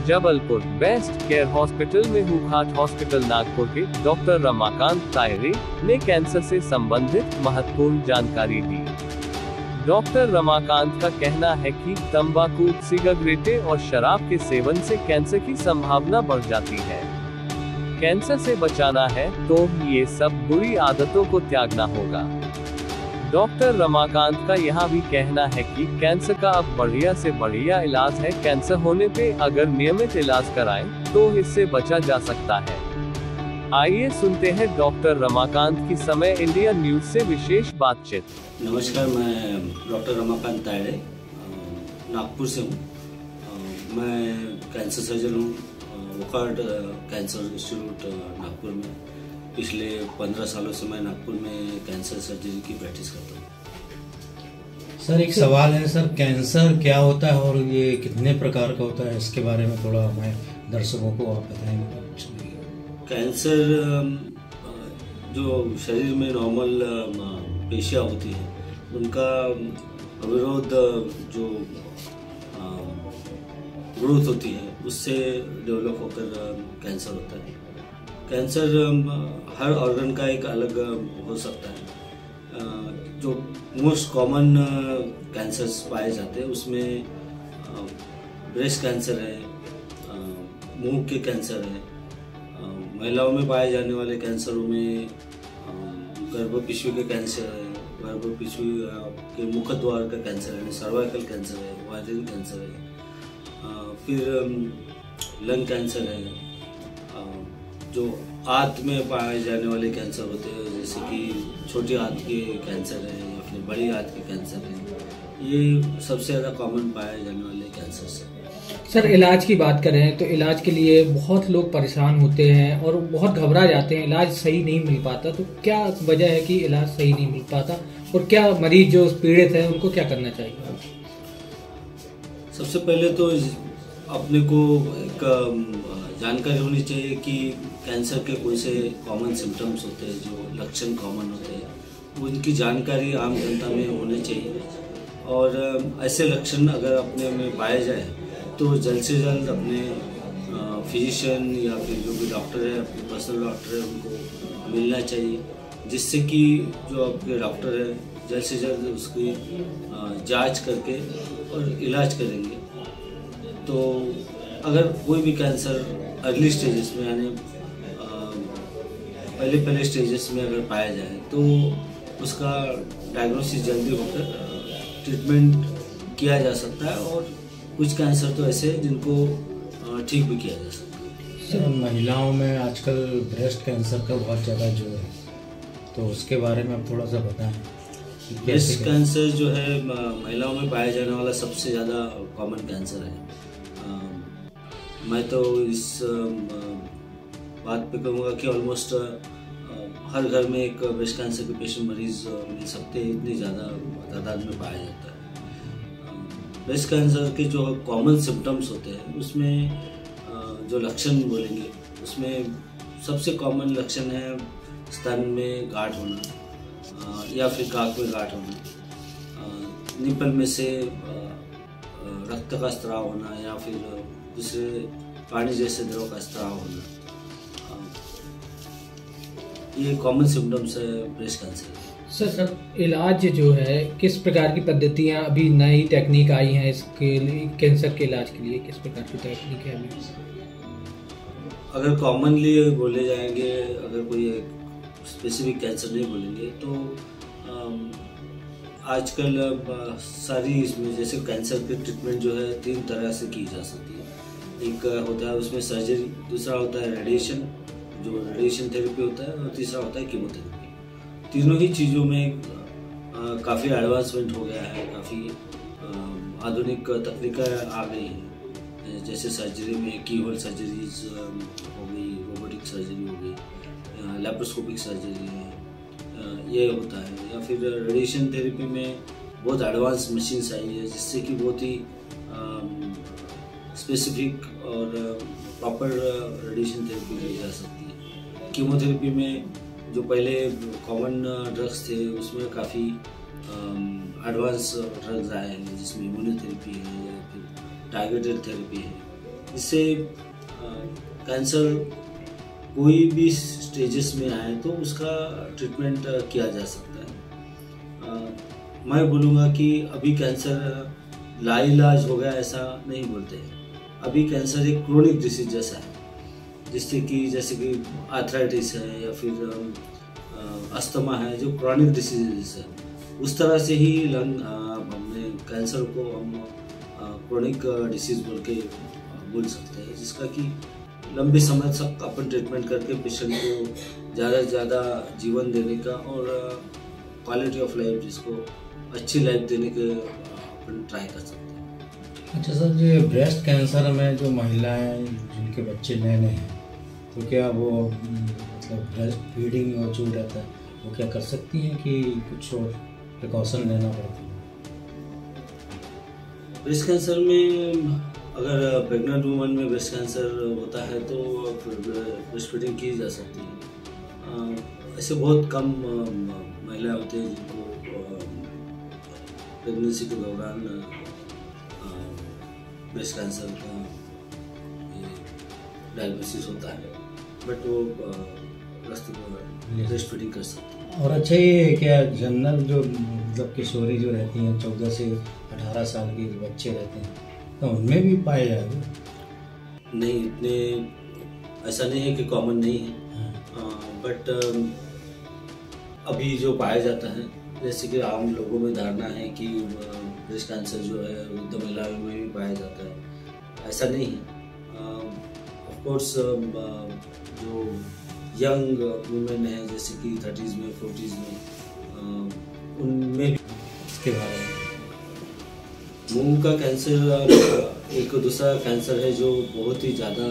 Jabalpur best care hospital में हुघाट hospital Nagpur के doctor Ramakant तायरे ने कैंसर से संबंधित महत्वपूर्ण जानकारी दी। डॉक्टर रमाकांत का कहना है कि तंबाकू, सिगरेटें और शराब के सेवन से कैंसर की संभावना बढ़ जाती है। कैंसर से बचाना है तो ये सब बुरी आदतों को त्यागना होगा। डॉक्टर रमाकांत का यहाँ भी कहना है कि कैंसर का अब बढ़िया से बढ़िया इलाज है। कैंसर होने पे अगर नियमित इलाज कराएं तो इससे बचा जा सकता है। आइए सुनते हैं डॉक्टर रमाकांत की समय इंडिया न्यूज से विशेष बातचीत। नमस्कार, मैं डॉक्टर रमाकांत तायरे नागपुर से हूँ। मैं कैंसर सर्जन हूँ हुघाट कैंसर इंस्टीट्यूट नागपुर में। पिछले 15 सालों से मैं नागपुर में कैंसर सर्जरी की प्रैक्टिस करता हूँ। सर, एक सवाल है सर, कैंसर क्या होता है और ये कितने प्रकार का होता है, इसके बारे में थोड़ा हमारे दर्शकों को आप बताएंगे। कैंसर जो शरीर में नॉर्मल पेशियाँ होती हैं उनका अविरोध जो ग्रोथ होती है उससे डेवलप होकर कैंसर होता है। कैंसर हर ऑर्गन का एक अलग हो सकता है। जो मोस्ट कॉमन कैंसर्स पाए जाते हैं उसमें ब्रेस्ट कैंसर है, मुंह के कैंसर है, महिलाओं में पाए जाने वाले कैंसरों में गर्भपिशवी के कैंसर है, गर्भपिशवी के मुख द्वार का कैंसर है, सर्वाइकल कैंसर है, वायरिन कैंसर है, फिर लंग कैंसर है। जो आंत में पाए जाने वाले कैंसर होते हैं जैसे कि छोटी आंत के कैंसर है या फिर बड़ी आंत के कैंसर है, ये सबसे ज़्यादा कॉमन पाए जाने वाले कैंसर है। सर, इलाज की बात करें तो इलाज के लिए बहुत लोग परेशान होते हैं और बहुत घबरा जाते हैं, इलाज सही नहीं मिल पाता। तो क्या वजह है कि इलाज सही नहीं मिल पाता और क्या मरीज जो पीड़ित है उनको क्या करना चाहिए? सबसे पहले तो अपने को एक जानकारी होनी चाहिए कि कैंसर के कौन से कॉमन सिम्टम्स होते हैं, जो लक्षण कॉमन होते हैं, उनकी जानकारी आम जनता में होनी चाहिए। और ऐसे लक्षण अगर अपने में पाए जाए तो जल्द से जल्द अपने फिजिशियन या फिर जो भी डॉक्टर है, अपने पर्सनल डॉक्टर है, उनको मिलना चाहिए, जिससे कि जो आपके डॉक्टर है जल्द से जल्द उसकी जांच करके और इलाज करेंगे। तो अगर कोई भी कैंसर अर्ली स्टेजेस में यानी पहले स्टेजेस में अगर पाया जाए तो उसका डायग्नोसिस जल्दी होकर ट्रीटमेंट किया जा सकता है। और कुछ कैंसर तो ऐसे हैं जिनको ठीक भी किया जा सकता है। सर, महिलाओं में आजकल ब्रेस्ट कैंसर का बहुत ज़्यादा जो है, तो उसके बारे में आप थोड़ा सा बताएं। ब्रेस्ट कैंसर जो है महिलाओं में पाया जाने वाला सबसे ज़्यादा कॉमन कैंसर है। मैं तो इस बात पे कहूँगा कि ऑलमोस्ट हर घर में एक ब्रेस्ट कैंसर के पेशेंट मरीज मिल सकते हैं, इतनी ज़्यादा तादाद में पाया जाता है। ब्रेस्ट कैंसर के जो कॉमन सिम्टम्स होते हैं उसमें जो लक्षण बोलेंगे उसमें सबसे कॉमन लक्षण है स्तन में गांठ होना या फिर काक में गांठ होना, निपल में से रक्त का स्त्राव होना या फिर दूसरे पानी जैसे द्रव का स्त्राव होना, ये कॉमन सिम्टम्स है ब्रेस्ट कैंसर। सर, इलाज जो है किस प्रकार की पद्धतियां, अभी नई टेक्निक आई हैं इसके लिए, कैंसर के इलाज के लिए किस प्रकार की टेक्निक है अभी? अगर कॉमनली बोले जाएंगे, अगर कोई स्पेसिफिक कैंसर नहीं बोलेंगे तो आजकल सारी इसमें जैसे कैंसर की ट्रीटमेंट जो है 3 तरह से की जा सकती है। एक होता है उसमें सर्जरी, दूसरा होता है रेडिएशन, जो रेडिएशन थेरेपी होता है, और तीसरा होता है कीमोथेरेपी। तीनों ही चीज़ों में काफ़ी एडवांसमेंट हो गया है, काफ़ी आधुनिक तकनीकें आ गई हैं। जैसे सर्जरी में की होल सर्जरीज हो गई, रोबोटिक सर्जरी हो गई, लैप्रोस्कोपिक सर्जरी है, ये होता है। या फिर रेडिएशन थेरेपी में बहुत एडवांस मशीन्स आई है जिससे कि बहुत ही स्पेसिफिक और प्रॉपर रेडिएशन थेरेपी दी जा सकती है। कीमोथेरेपी में जो पहले कॉमन ड्रग्स थे उसमें काफ़ी एडवांस ड्रग्स आए हैं जिसमें इम्यूनोथेरेपी है या फिर टारगेटेड थेरेपी है, इससे कैंसर कोई भी स्टेजेस में आए तो उसका ट्रीटमेंट किया जा सकता है। मैं बोलूँगा कि अभी कैंसर लाइलाज हो गया ऐसा नहीं बोलते हैं। अभी कैंसर एक क्रोनिक डिसीज जैसा है, जैसे कि आर्थराइटिस है या फिर अस्थमा है, जो क्रॉनिक डिसीजेस है, उस तरह से ही हमने कैंसर को हम क्रोनिक डिसीज बोल सकते हैं, जिसका कि लंबे समय तक अपन ट्रीटमेंट करके पेशेंट को ज़्यादा से ज़्यादा जीवन देने का और क्वालिटी ऑफ लाइफ, जिसको अच्छी लाइफ देने के अपन ट्राई कर सकते हैं। अच्छा सर, ये ब्रेस्ट कैंसर में जो महिलाएं जिनके बच्चे नए हैं, तो क्या वो मतलब ब्रेस्ट फीडिंग और जो रहता है वो क्या कर सकती हैं कि कुछ और प्रिकॉशन लेना पड़ता है? ब्रेस्ट कैंसर में अगर प्रेग्नेंट वुमन में ब्रेस्ट कैंसर होता है तो ब्रेस्ट फीडिंग की जा सकती है। ऐसे बहुत कम महिला होते हैं जिनको प्रेगनेंसी के दौरान ब्रेस्ट कैंसर का डायग्नोसिस होता है, बट वो ब्रेस्ट फीडिंग कर सकते हैं। और अच्छा, ये क्या जनरल जो मतलब किशोरी जो रहती हैं 14 से 18 साल के जो बच्चे रहते हैं, तो उनमें भी पाए जाएंगे? नहीं, इतने ऐसा नहीं है कि कॉमन नहीं है, बट अभी जो पाया जाता है, जैसे कि आम लोगों में धारणा है कि ब्रेस्ट कैंसर जो है वृद्ध महिलाओं में भी पाया जाता है, ऐसा नहीं है। ऑफ कोर्स जो यंग वुमेन है, जैसे कि 30s में 40s में, उनमें भी इसके बारे में मुंह का कैंसर एक दूसरा कैंसर है जो बहुत ही ज़्यादा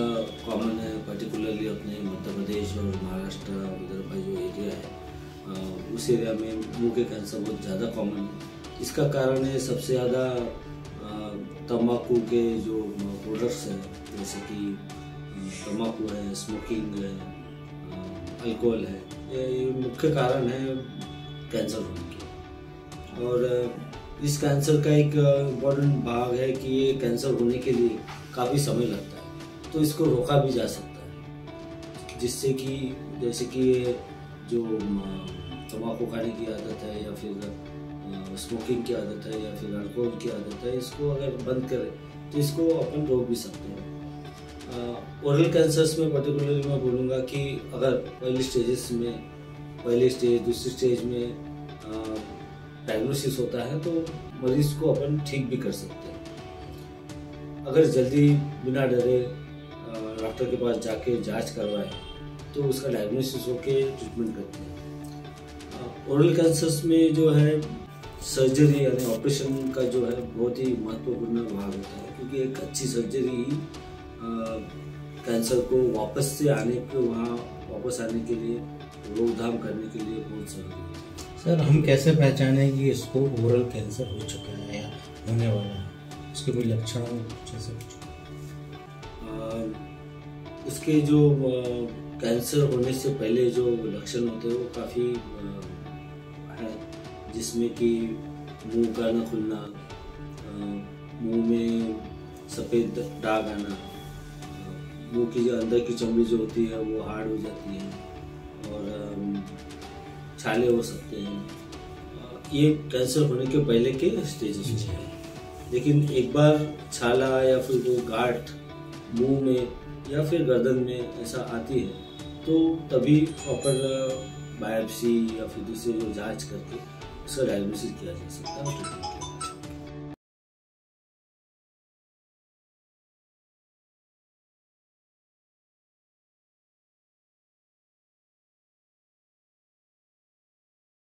कॉमन है, पर्टिकुलरली अपने मध्य प्रदेश और महाराष्ट्र विदर्भ का जो एरिया है, उस एरिया में मुंह के कैंसर बहुत ज़्यादा कॉमन है। इसका कारण है सबसे ज़्यादा तंबाकू के जो प्रोडक्ट्स हैं, जैसे कि तंबाकू है, स्मोकिंग है, अल्कोहल है, ये मुख्य कारण है कैंसर होने के। और इस कैंसर का एक इम्पॉर्टेंट भाग है कि ये कैंसर होने के लिए काफ़ी समय लगता है, तो इसको रोका भी जा सकता है, जिससे कि जैसे कि जो तंबाकू खाने की आदत है या फिर स्मोकिंग की आदत है या फिर अल्कोहल की आदत है, इसको अगर बंद करें तो इसको अपन रोक भी सकते हैं। ओरल कैंसर्स में पर्टिकुलरली मैं बोलूँगा कि अगर पहले स्टेज दूसरी स्टेज में डायग्नोसिस होता है तो मरीज को अपन ठीक भी कर सकते हैं। अगर जल्दी बिना डरे डॉक्टर के पास जाके जांच करवाए तो उसका डायग्नोसिस होके ट्रीटमेंट करते हैं। ओरल कैंसर्स में जो है सर्जरी यानी ऑपरेशन का जो है बहुत ही महत्वपूर्ण भाग होता है, क्योंकि एक अच्छी सर्जरी ही कैंसर को वापस आने के लिए रोकथाम करने के लिए बहुत जरूरी है। सर, हम कैसे पहचानें कि इसको ओरल कैंसर हो चुका है या होने वाला है? उसके कोई लक्षण जैसे उसके जो कैंसर होने से पहले जो लक्षण होते हैं वो काफ़ी है, जिसमें कि मुंह का न खुलना, मुंह में सफ़ेद दाग आना, मुंह की जो अंदर की चमड़ी जो होती है वो हार्ड हो जाती है और छाले हो सकते हैं। ये कैंसर होने के पहले के स्टेजेस में है। लेकिन एक बार छाला या फिर वो गांठ मुंह में या फिर गर्दन में ऐसा आती है तो तभी प्रॉपर बायोप्सी या फिर दूसरे जो जांच करके उसका डायग्नोसिस किया जा सकता है।